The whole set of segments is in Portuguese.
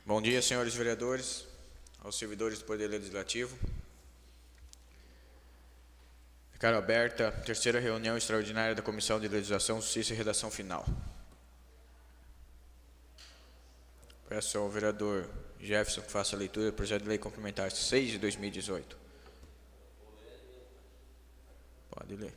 Bom dia, senhores vereadores, aos servidores do Poder Legislativo. Declaro aberta a terceira reunião extraordinária da Comissão de Legislação, Justiça e Redação Final. Peço ao vereador Jefferson que faça a leitura do projeto de lei complementar 6 de 2018. Pode ler.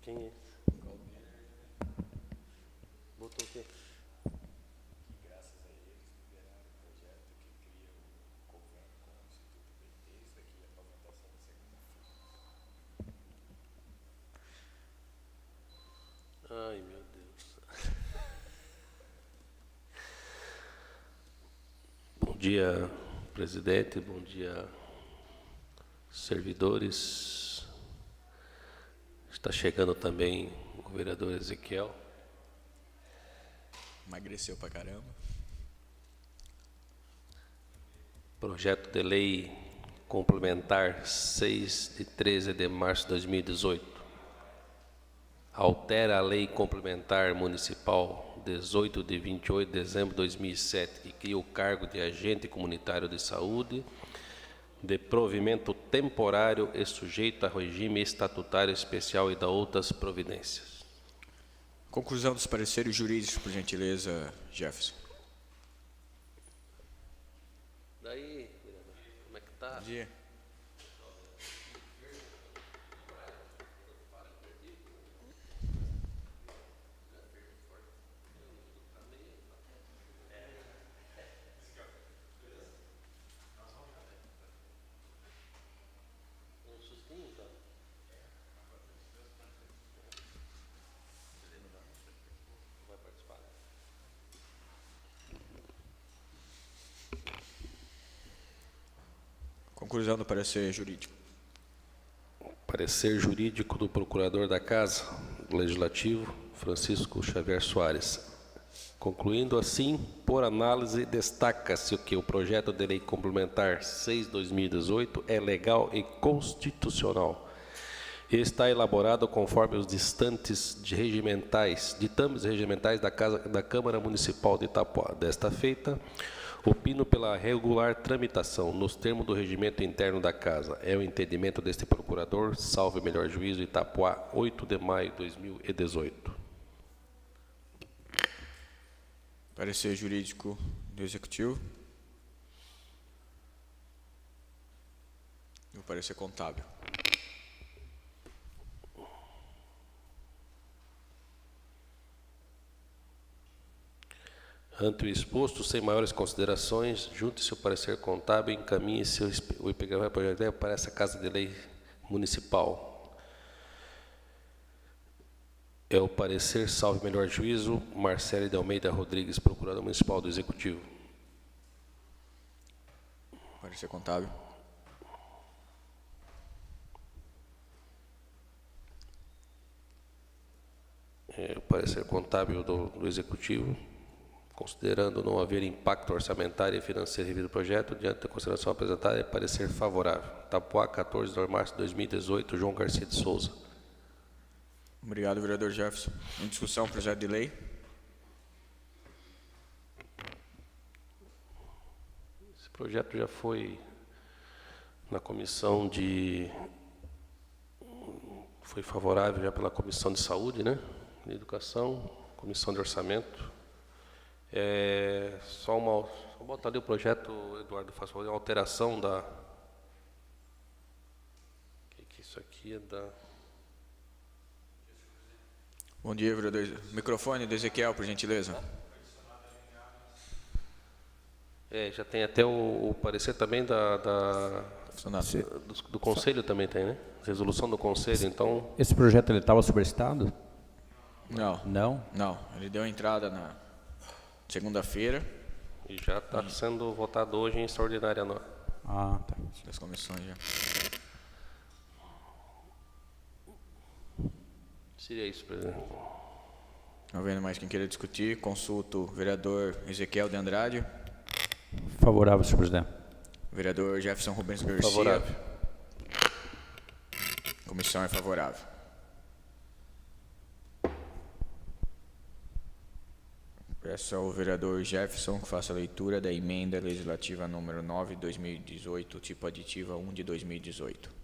Quem é? Botou o quê? Que graças a eles liberaram o projeto que cria o convênio com o Instituto PT, isso daqui é para votação na segunda-feira. Ai, meu Deus. Bom dia, presidente, bom dia, servidores. Está chegando também o vereador Ezequiel. Emagreceu pra caramba. Projeto de lei complementar 6 de 13 de março de 2018. Altera a lei complementar municipal 18 de 28 de dezembro de 2007, que cria o cargo de agente comunitário de saúde, de provimento temporário e sujeito a regime estatutário especial e da outras providências. Conclusão dos pareceres jurídicos, por gentileza, Jefferson. Daí, como é que tá? Bom dia. Conclusão do parecer jurídico. Parecer jurídico do Procurador da Casa Legislativo, Francisco Xavier Soares. Concluindo assim, por análise, destaca-se que o projeto de lei complementar 6/2018 é legal e constitucional. Está elaborado conforme os ditames regimentais da Câmara Municipal de Itapoá. Desta feita, opino pela regular tramitação, nos termos do regimento interno da Casa. É o entendimento deste procurador, salve melhor juízo, Itapoá, 8 de maio de 2018. Parecer jurídico do Executivo. E o parecer contábil. Ante o exposto, sem maiores considerações, junte-se o parecer contábil e encaminhe-se o IPGV para essa Casa de Lei Municipal. É o parecer, salve melhor juízo, Marcelo de Almeida Rodrigues, Procurador Municipal do Executivo. Parecer contábil. É o parecer contábil do Executivo. Considerando não haver impacto orçamentário e financeiro devido ao projeto, diante da consideração apresentada, é parecer favorável. Itapoá, 14 de março de 2018, João Garcia de Souza. Obrigado, vereador Jefferson. Em discussão, projeto de lei. Esse projeto já foi na comissão de... Foi favorável já pela Comissão de Saúde, né? De Educação, Comissão de Orçamento. Só botar ali o projeto, Eduardo, faz uma alteração da... que isso aqui é da... Bom dia, vereador. Microfone do Ezequiel, por gentileza. já tem até o parecer também do Conselho também tem, né? Resolução do Conselho, então... Esse projeto ele estava solicitado? Não. Não? Não. Ele deu entrada na segunda-feira. E já está sendo votado hoje em extraordinária. Ah, tá. Das comissões já. Seria isso, presidente. Não vendo mais quem queira discutir, consulto o vereador Ezequiel de Andrade, Favorável, senhor presidente. vereador Jefferson Rubens Garcia. Favorável. Comissão é favorável. Peço ao vereador Jefferson que faça a leitura da emenda legislativa número 9 de 2018, tipo aditiva 1 de 2018.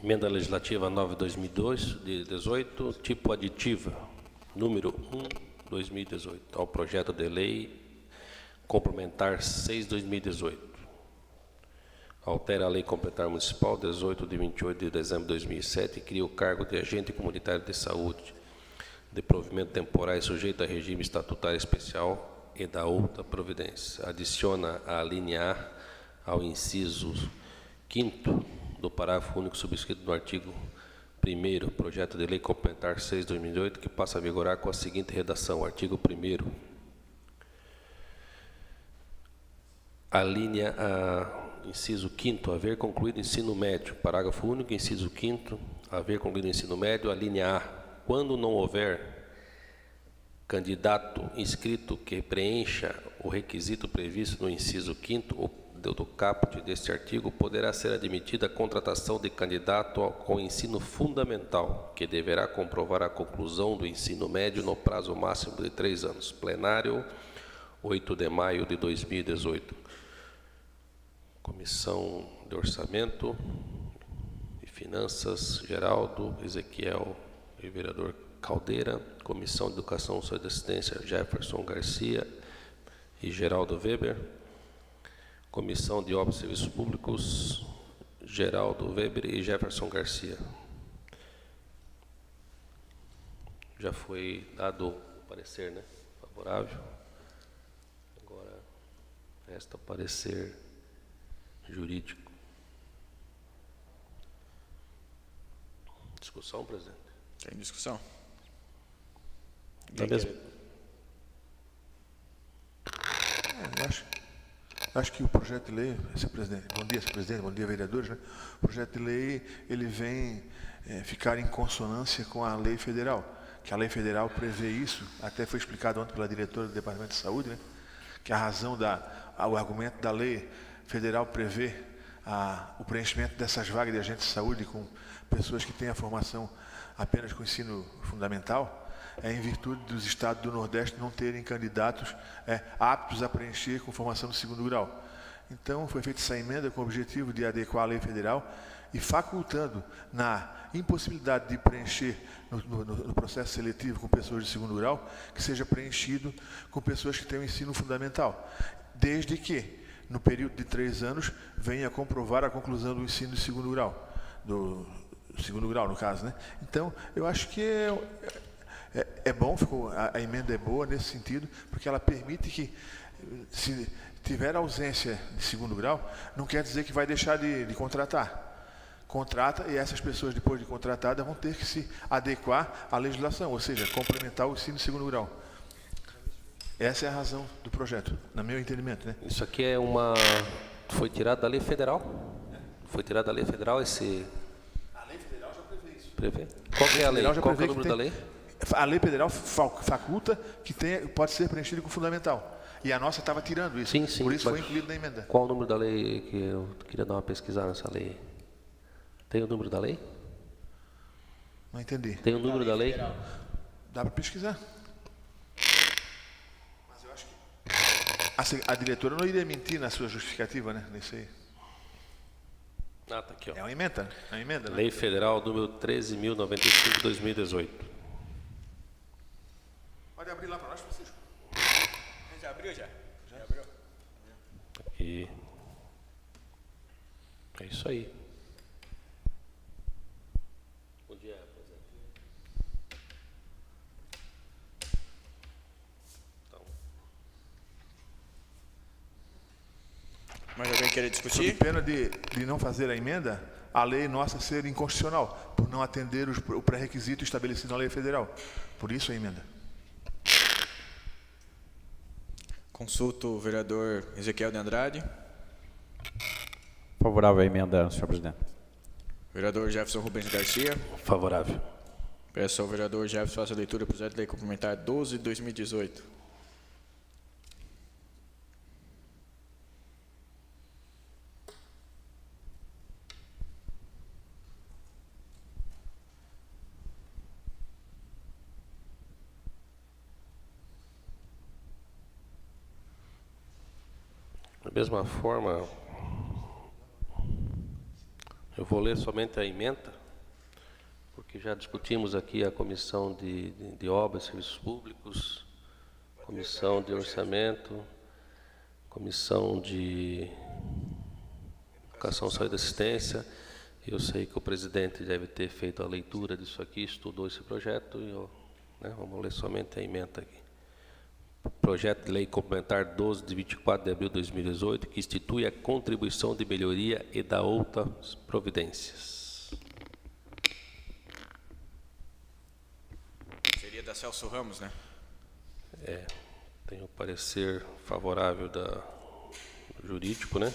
Emenda legislativa 9 de 2018, tipo aditiva, número 1, 2018, ao projeto de lei complementar 6 de 2018. Altera a lei complementar municipal 18 de 28 de dezembro de 2007 e cria o cargo de agente comunitário de saúde, de provimento temporário sujeito a regime estatutário especial e da outra providência. Adiciona a linha A ao inciso 5º do parágrafo único subscrito no artigo 1º, projeto de lei complementar 6 de 2008, que passa a vigorar com a seguinte redação: artigo 1º. A linha A, inciso 5º, haver concluído ensino médio. Parágrafo único, inciso 5º, haver concluído ensino médio. A linha A, quando não houver candidato inscrito que preencha o requisito previsto no inciso 5º do caput deste artigo, poderá ser admitida a contratação de candidato ao ensino fundamental, que deverá comprovar a conclusão do ensino médio no prazo máximo de 3 anos. Plenário, 8 de maio de 2018. Comissão de Orçamento e Finanças, Geraldo, Ezequiel e vereador Caldeira. Comissão de Educação, Saúde e Assistência, Jefferson Garcia e Geraldo Weber. Comissão de Obras e Serviços Públicos, Geraldo Weber e Jefferson Garcia. Já foi dado o parecer, né? Favorável. Agora resta o parecer jurídico. Discussão, presidente? Tem discussão? Tá mesmo? Acho que o projeto de lei, senhor presidente, bom dia, vereadores, né? O projeto de lei, ele vem ficar em consonância com a lei federal, que a lei federal prevê isso, até foi explicado ontem pela diretora do Departamento de Saúde, né? Que a razão o argumento da lei federal prevê o preenchimento dessas vagas de agentes de saúde com pessoas que têm a formação apenas com ensino fundamental, em virtude dos estados do Nordeste não terem candidatos aptos a preencher com formação no 2º grau. Então, foi feita essa emenda com o objetivo de adequar a lei federal e facultando na impossibilidade de preencher no processo seletivo com pessoas de 2º grau, que seja preenchido com pessoas que têm o ensino fundamental, desde que, no período de 3 anos, venha comprovar a conclusão do ensino de 2º grau, do 2º grau, no caso, né? Então, eu acho que é bom, a emenda é boa nesse sentido, porque ela permite que, se tiver ausência de 2º grau, não quer dizer que vai deixar de contratar. Contrata e essas pessoas, depois de contratadas, vão ter que se adequar à legislação, ou seja, complementar o ensino de 2º grau. Essa é a razão do projeto, no meu entendimento, né? Isso aqui é foi tirado da lei federal? Foi tirado da lei federal esse... A lei federal já prevê isso. Prevê? Qual que é a lei? Qual que é o número da lei? A lei federal faculta que pode ser preenchido com fundamental. E a nossa estava tirando isso. Sim, sim. Por isso foi incluído na emenda. Qual o número da lei que eu queria dar uma pesquisada nessa lei? Tem o número da lei? Não entendi. Tem o número da lei? Dá para pesquisar. Mas eu acho que a diretora não iria mentir na sua justificativa, né? Nisso aí. Ah, tá aqui, ó. É uma emenda. É uma emenda, né? Lei Federal número 13.095, 2018. Pode abrir lá para nós, Francisco. Já abriu já? Já abriu. E é isso aí. Bom dia, presidente. Então, Mais alguém quer Sob discutir? pena de não fazer a emenda, a lei nossa ser inconstitucional, por não atender o pré-requisito estabelecido na lei federal. Por isso a emenda. Consulto o vereador Ezequiel de Andrade. Favorável à emenda, senhor presidente. Vereador Jefferson Rubens Garcia. favorável. Peço ao vereador Jefferson faça a leitura do projeto de lei complementar 12 de 2018. Da mesma forma, eu vou ler somente a emenda, porque já discutimos aqui a Comissão de Obras e Serviços Públicos, Comissão de Orçamento, Comissão de Educação, Saúde e Assistência. Eu sei que o presidente deve ter feito a leitura disso aqui, estudou esse projeto, e vamos ler somente a emenda aqui. Projeto de Lei Complementar 12, de 24 de abril de 2018, que institui a contribuição de melhoria e dá outras providências. Seria da Celso Ramos, né? Tem o parecer favorável do jurídico, né?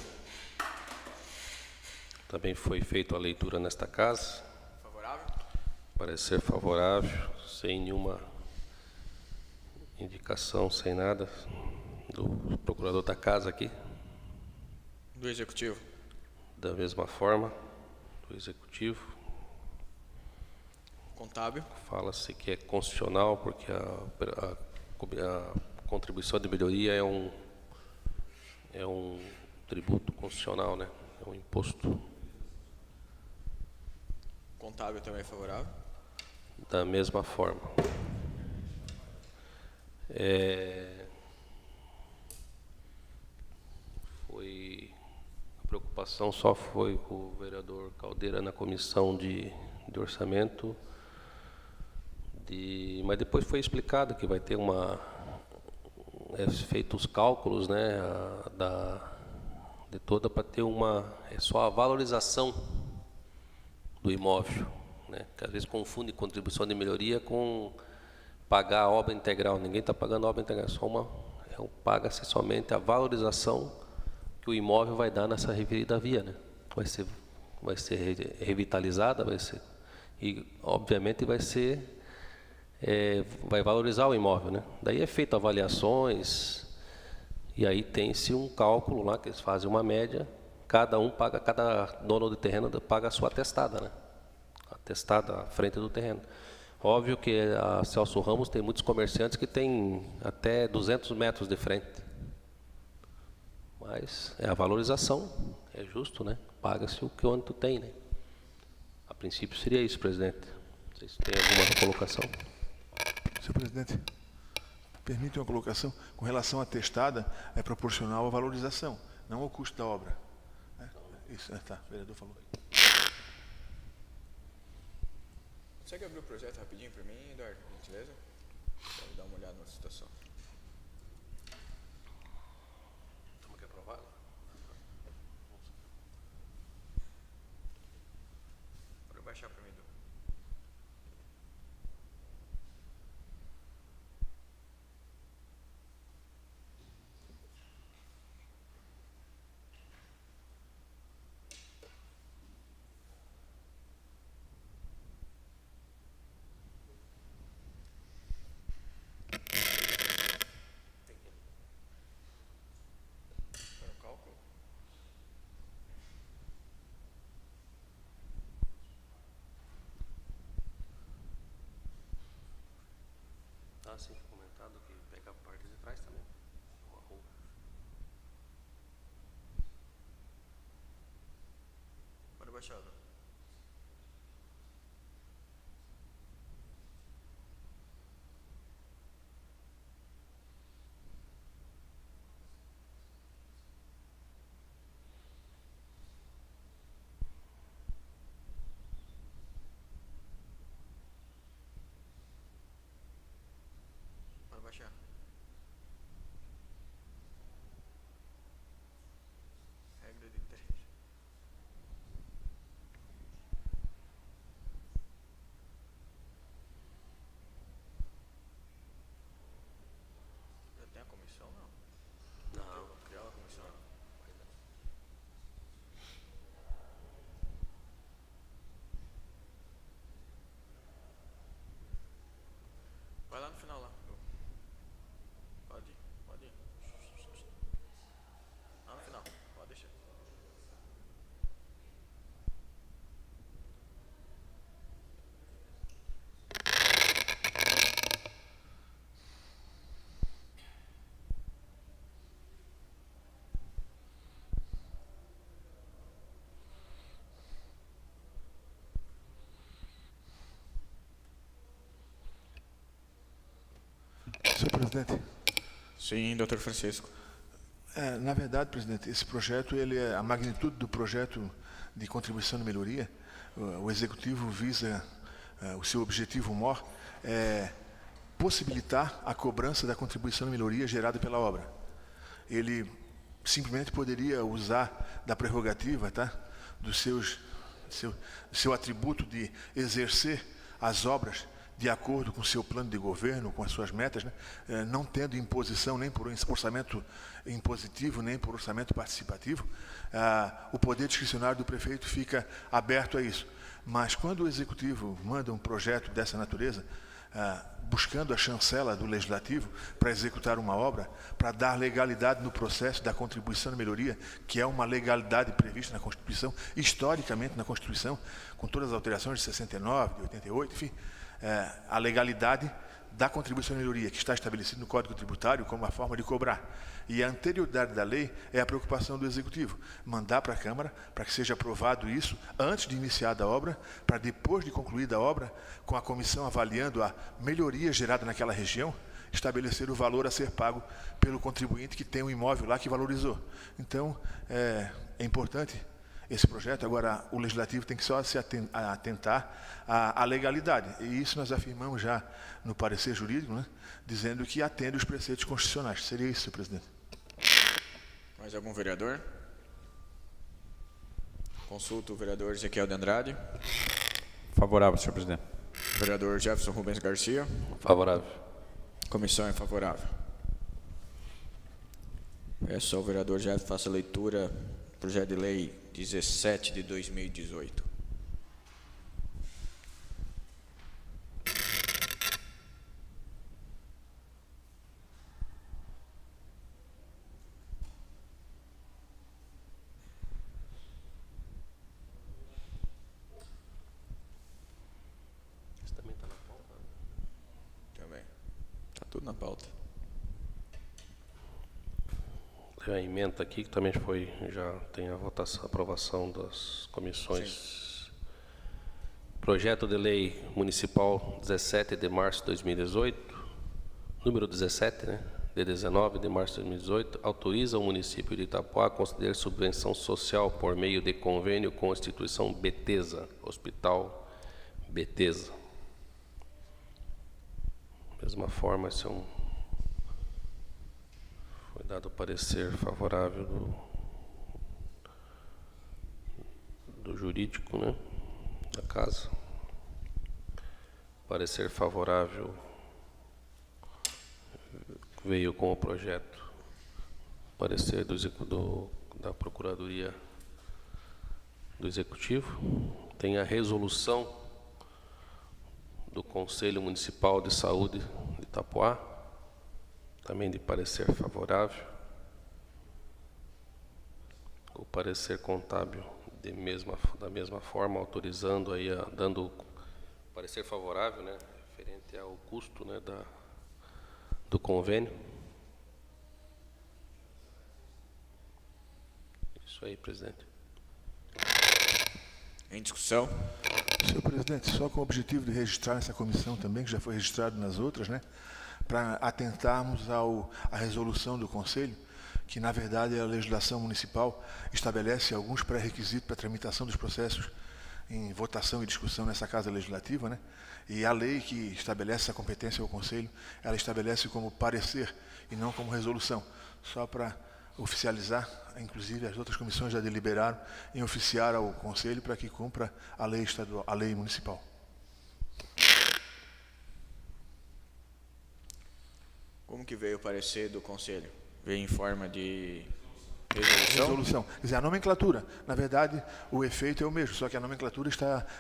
Também foi feita a leitura nesta casa. Favorável? Parecer favorável, sem nenhuma indicação, sem nada, do procurador da casa aqui. Do Executivo. Da mesma forma, do Executivo. Contábil. Fala-se que é constitucional, porque a contribuição de melhoria é um tributo constitucional, né? É um imposto. Contábil também é favorável. Da mesma forma. A preocupação só foi com o vereador Caldeira na comissão de orçamento, mas depois foi explicado que vai ter feito os cálculos, né, de toda para ter é só a valorização do imóvel, né, que às vezes confunde contribuição de melhoria com pagar a obra integral. Ninguém está pagando a obra integral, paga-se somente a valorização que o imóvel vai dar nessa referida via, né? Vai ser revitalizada, e obviamente vai valorizar o imóvel, né? Daí é feito avaliações e aí tem-se um cálculo lá que eles fazem uma média, cada dono de terreno paga a sua atestada, né? Atestada à frente do terreno. Óbvio que a Celso Ramos tem muitos comerciantes que têm até 200 metros de frente. Mas é a valorização, é justo, né? Paga-se o que onde tu tem, né? A princípio seria isso, presidente. Não sei se tem alguma colocação. Senhor presidente, permite uma colocação. Com relação à atestada, é proporcional à valorização, não ao custo da obra. Isso, tá, o vereador falou. Consegue abrir o projeto rapidinho para mim, Eduardo, por gentileza? Quero dar uma olhada na situação. Temos que aprovar? Pode baixar para mim, Edu. está assim comentado que pega a parte de trás também. Pode baixar. Pode baixar. Regra de 3. Já tem a comissão, não? Não. Vou criar uma comissão. Vai lá no final lá. Pode ir, pode ir. Lá no final, pode deixar. Senhor presidente, Sim, doutor Francisco. na verdade, presidente, esse projeto, a magnitude do projeto de contribuição de melhoria, o executivo visa, o seu objetivo maior é possibilitar a cobrança da contribuição de melhoria gerada pela obra. Ele simplesmente poderia usar da prerrogativa, tá, do seu atributo de exercer as obras de acordo com o seu plano de governo, com as suas metas, né, não tendo imposição nem por orçamento impositivo, nem por orçamento participativo, o poder discricionário do prefeito fica aberto a isso. Mas quando o executivo manda um projeto dessa natureza, buscando a chancela do legislativo para executar uma obra, para dar legalidade no processo da contribuição de melhoria, que é uma legalidade prevista na Constituição, historicamente na Constituição, com todas as alterações de 69, de 88, enfim, a legalidade da contribuição de melhoria, que está estabelecida no Código Tributário como a forma de cobrar. E a anterioridade da lei é a preocupação do Executivo, mandar para a Câmara para que seja aprovado isso antes de iniciada a obra, para depois de concluída a obra, com a comissão avaliando a melhoria gerada naquela região, estabelecer o valor a ser pago pelo contribuinte que tem um imóvel lá que valorizou. Então, é importante esse projeto. Agora, o Legislativo tem que só se atentar à legalidade. E isso nós afirmamos já no parecer jurídico, né, dizendo que atende os preceitos constitucionais. Seria isso, senhor presidente. Mais algum vereador? Consulta o vereador Ezequiel de Andrade. Favorável, senhor presidente. Vereador Jefferson Rubens Garcia. Favorável. Comissão é favorável. Peço ao vereador Jefferson faça a leitura do projeto de lei 17 de 2018. Isso também está na pauta. Também. Está tudo na pauta. Tem a emenda aqui que também já tem a votação, aprovação das comissões. Sim. Projeto de Lei Municipal 17 de março de 2018, número 17, né, de 19 de março de 2018, autoriza o município de Itapoá a conceder subvenção social por meio de convênio com a instituição Betesa, Hospital Betesa. Da mesma forma, foi dado parecer favorável do jurídico, né, da casa. Parecer favorável veio com o projeto. Parecer da Procuradoria do Executivo. Tem a resolução do Conselho Municipal de Saúde de Itapoá, também de parecer favorável. O parecer contábil da mesma forma, autorizando aí, dando parecer favorável, né, referente ao custo, né, do convênio. Isso aí, presidente. Em discussão? Senhor presidente, só com o objetivo de registrar nessa comissão também, que já foi registrado nas outras, né, para atentarmos à resolução do Conselho, que na verdade a legislação municipal estabelece alguns pré-requisitos para a tramitação dos processos em votação e discussão nessa Casa Legislativa, né? E a lei que estabelece essa competência ao Conselho, ela estabelece como parecer e não como resolução, só para oficializar, inclusive as outras comissões já deliberaram em oficiar ao Conselho para que cumpra a lei estadual, a lei municipal. Como que veio o parecer do Conselho? Veio em forma de resolução? Resolução. Quer dizer, a nomenclatura, na verdade, o efeito é o mesmo, só que a nomenclatura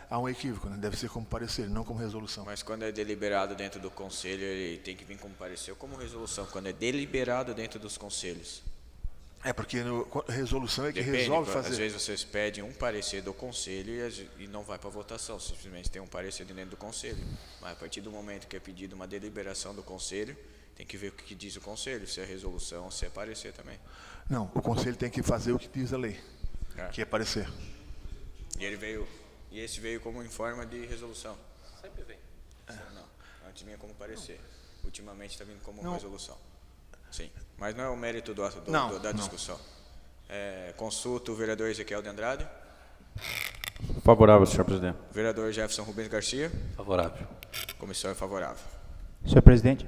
há um equívoco, né? Deve ser como parecer, não como resolução. Mas quando é deliberado dentro do Conselho, ele tem que vir como parecer ou como resolução? Quando é deliberado dentro dos Conselhos? É porque resolução é que Depende, resolve às fazer. vezes vocês pedem um parecer do Conselho e não vai para votação, simplesmente tem um parecer dentro do Conselho. Mas a partir do momento que é pedido uma deliberação do Conselho, tem que ver o que diz o Conselho, se é resolução ou se é parecer também. Não, o Conselho tem que fazer o que diz a lei, que é parecer. E esse veio como em forma de resolução? Sempre vem. Não, antes vinha como parecer. Ultimamente está vindo como resolução. Sim, mas não é o mérito da discussão. Consulta o vereador Ezequiel de Andrade. Favorável, senhor presidente. Vereador Jefferson Rubens Garcia. Favorável. Comissão é favorável. Senhor presidente,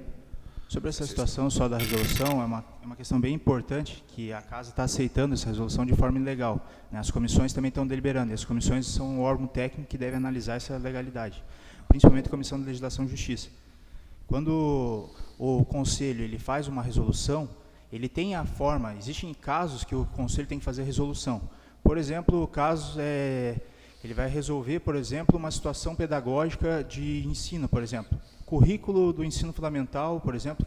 sobre essa situação só da resolução, é uma questão bem importante, que a Casa está aceitando essa resolução de forma ilegal, né? As comissões também estão deliberando, e as comissões são um órgão técnico que deve analisar essa legalidade, principalmente a Comissão de Legislação e Justiça. Quando o Conselho ele faz uma resolução, ele tem a forma, existem casos que o Conselho tem que fazer resolução. Por exemplo, casos, ele vai resolver, por exemplo, uma situação pedagógica de ensino, por exemplo. Currículo do ensino fundamental, por exemplo,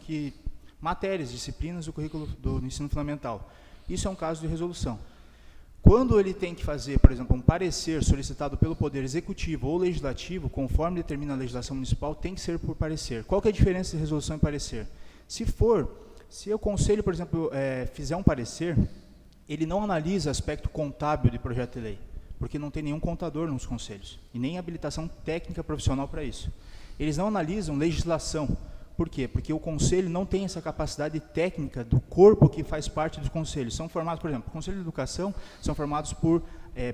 matérias, disciplinas do currículo do ensino fundamental. Isso é um caso de resolução. Quando ele tem que fazer, por exemplo, um parecer solicitado pelo Poder Executivo ou Legislativo, conforme determina a legislação municipal, tem que ser por parecer. Qual que é a diferença de resolução e parecer? Se o Conselho, por exemplo, fizer um parecer, ele não analisa aspecto contábil de projeto de lei, porque não tem nenhum contador nos conselhos, e nem habilitação técnica profissional para isso. Eles não analisam legislação. Por quê? Porque o Conselho não tem essa capacidade técnica do corpo que faz parte do Conselho. São formados, por exemplo, o Conselho de Educação são formados por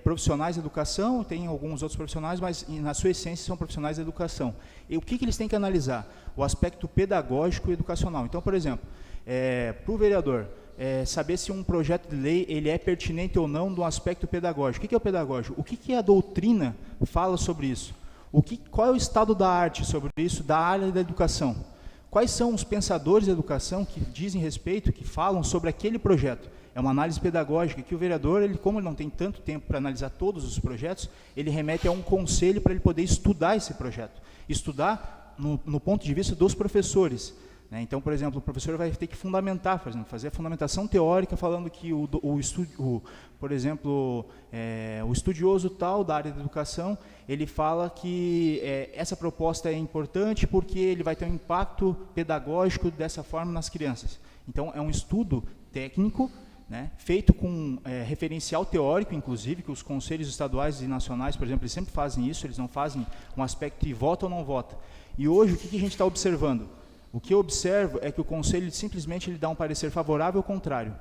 profissionais de educação, tem alguns outros profissionais, mas na sua essência são profissionais de educação. E o que eles têm que analisar? O aspecto pedagógico e educacional. Então, por exemplo, para o vereador, saber se um projeto de lei ele é pertinente ou não do aspecto pedagógico. O que é o pedagógico? O que a doutrina fala sobre isso? Qual é o estado da arte sobre isso, da área da educação? Quais são os pensadores da educação que dizem respeito, que falam sobre aquele projeto? É uma análise pedagógica que o vereador, como ele não tem tanto tempo para analisar todos os projetos, ele remete a um conselho para ele poder estudar esse projeto. Estudar no ponto de vista dos professores. Né? Então, por exemplo, o professor vai ter que fundamentar, por exemplo, fazer a fundamentação teórica falando que, por exemplo, o estudioso tal da área da educação, ele fala que essa proposta é importante porque ele vai ter um impacto pedagógico dessa forma nas crianças. Então, é um estudo técnico, né, feito com referencial teórico, inclusive, que os conselhos estaduais e nacionais, por exemplo, eles sempre fazem isso, eles não fazem um aspecto de vota ou não vota. E hoje, o que a gente está observando? O que eu observo é que o Conselho simplesmente ele dá um parecer favorável ou contrário.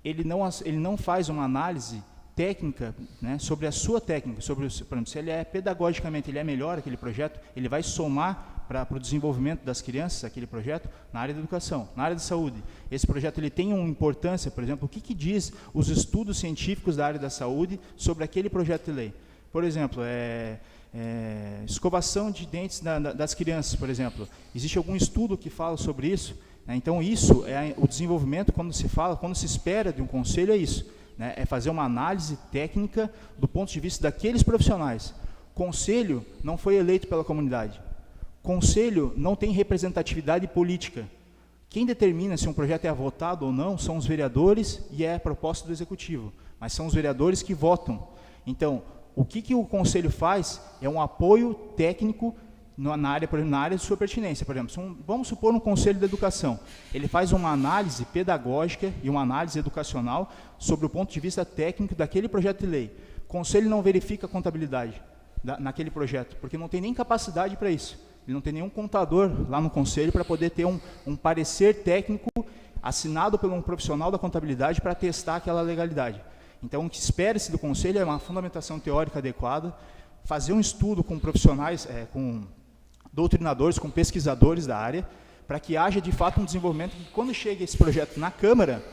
Ele não faz uma análise técnica, né, sobre a sua técnica, por exemplo, se ele pedagogicamente ele é melhor aquele projeto, ele vai somar para o desenvolvimento das crianças aquele projeto na área da educação, na área da saúde. Esse projeto ele tem uma importância, por exemplo, o que diz os estudos científicos da área da saúde sobre aquele projeto de lei. Por exemplo, escovação de dentes das crianças, por exemplo. Existe algum estudo que fala sobre isso? Né? Então, isso é o desenvolvimento, quando se espera de um conselho, é isso. Né? É fazer uma análise técnica do ponto de vista daqueles profissionais. Conselho não foi eleito pela comunidade. Conselho não tem representatividade política. Quem determina se um projeto é votado ou não são os vereadores e é a proposta do Executivo. Mas são os vereadores que votam. Então, o que o Conselho faz é um apoio técnico na área, por exemplo, na área de sua pertinência. Por exemplo, vamos supor um conselho de educação. Ele faz uma análise pedagógica e uma análise educacional sobre o ponto de vista técnico daquele projeto de lei. O conselho não verifica a contabilidade naquele projeto, porque não tem nem capacidade para isso. Ele não tem nenhum contador lá no conselho para poder ter um parecer técnico assinado por um profissional da contabilidade para testar aquela legalidade. Então, o que espera-se do conselho é uma fundamentação teórica adequada, fazer um estudo com profissionais, com doutrinadores, com pesquisadores da área, para que haja, de fato, um desenvolvimento que, quando chega esse projeto na Câmara,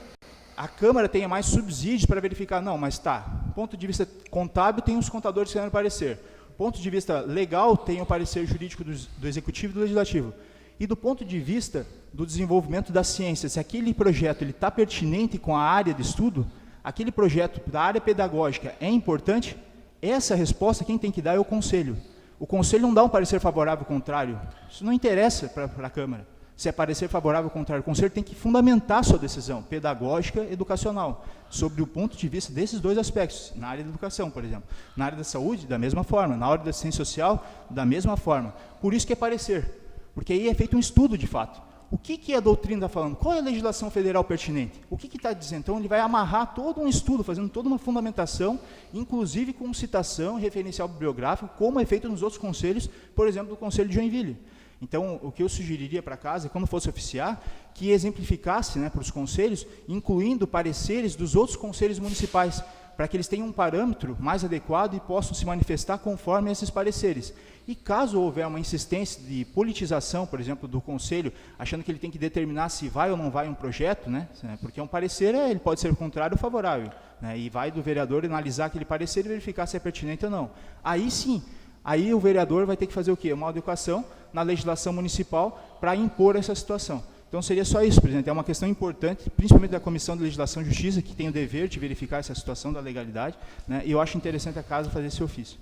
a Câmara tenha mais subsídios para verificar, não, mas tá, do ponto de vista contábil, tem os contadores que querem parecer. Do ponto de vista legal, tem o parecer jurídico do Executivo e do Legislativo. E do ponto de vista do desenvolvimento da ciência, se aquele projeto está pertinente com a área de estudo, aquele projeto da área pedagógica é importante, essa resposta quem tem que dar é o Conselho. O Conselho não dá um parecer favorável ou contrário. Isso não interessa para a Câmara. Se é parecer favorável ou contrário, o Conselho tem que fundamentar sua decisão pedagógica e educacional, sobre o ponto de vista desses dois aspectos, na área da educação, por exemplo. Na área da saúde, da mesma forma. Na área da assistência social, da mesma forma. Por isso que é parecer, porque aí é feito um estudo de fato. O que a doutrina está falando? Qual é a legislação federal pertinente? O que está dizendo? Então, ele vai amarrar todo um estudo, fazendo toda uma fundamentação, inclusive com citação e referencial bibliográfico, como é feito nos outros conselhos, por exemplo, do Conselho de Joinville. Então, o que eu sugeriria para casa, quando fosse oficiar, que exemplificasse, né, para os conselhos, incluindo pareceres dos outros conselhos municipais, para que eles tenham um parâmetro mais adequado e possam se manifestar conforme esses pareceres. E caso houver uma insistência de politização, por exemplo, do conselho, achando que ele tem que determinar se vai ou não vai um projeto, né, porque um parecer ele pode ser contrário ou favorável, né, e vai do vereador analisar aquele parecer e verificar se é pertinente ou não. Aí sim, aí o vereador vai ter que fazer o quê? Uma adequação na legislação municipal para impor essa situação. Então, seria só isso, presidente. É uma questão importante, principalmente da Comissão de Legislação e Justiça, que tem o dever de verificar essa situação da legalidade, né, e eu acho interessante a casa fazer esse ofício.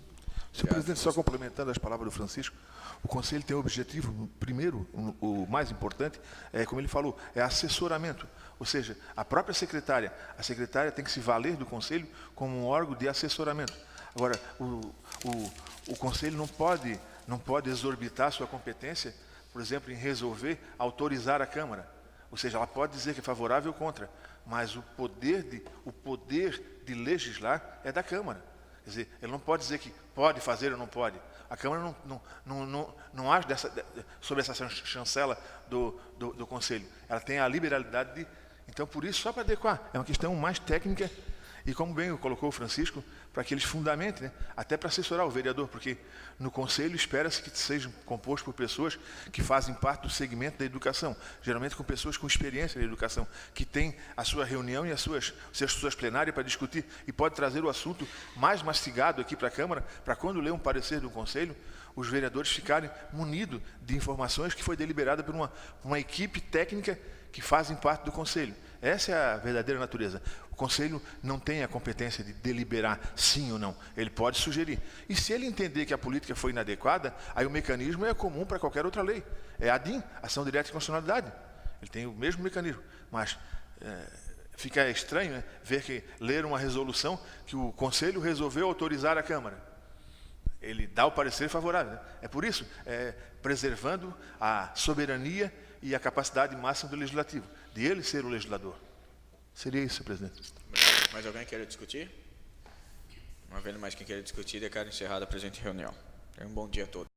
Senhor presidente, só complementando as palavras do Francisco, o Conselho tem o objetivo, primeiro, o mais importante, como ele falou, é assessoramento. Ou seja, a própria secretária, a secretária tem que se valer do Conselho como um órgão de assessoramento. Agora, o Conselho não pode exorbitar sua competência, por exemplo, em resolver autorizar a Câmara. Ou seja, ela pode dizer que é favorável ou contra, mas o poder de legislar é da Câmara. Quer dizer, ele não pode dizer que pode fazer ou não pode. A Câmara não age sob essa chancela do Conselho. Ela tem a liberalidade de... Então, por isso, só para adequar, é uma questão mais técnica e, como bem colocou o Francisco, para que eles fundamentem, né? Até para assessorar o vereador, porque no Conselho espera-se que seja composto por pessoas que fazem parte do segmento da educação, geralmente com pessoas com experiência na educação, que têm a sua reunião e as suas plenárias para discutir e pode trazer o assunto mais mastigado aqui para a Câmara, para quando ler um parecer do Conselho, os vereadores ficarem munidos de informações que foi deliberada por uma equipe técnica que fazem parte do Conselho. Essa é a verdadeira natureza. O Conselho não tem a competência de deliberar sim ou não. Ele pode sugerir. E se ele entender que a política foi inadequada, aí o mecanismo é comum para qualquer outra lei. É a ADIM, Ação Direta de Constitucionalidade. Ele tem o mesmo mecanismo. Mas fica estranho, né, ler uma resolução que o Conselho resolveu autorizar a Câmara. Ele dá o parecer favorável, né? É por isso, preservando a soberania e a capacidade máxima do Legislativo, de ele ser o legislador. Seria isso, presidente. Mais alguém quer discutir? Não havendo mais quem queira discutir, declaro encerrada a presente reunião. Tenha um bom dia a todos.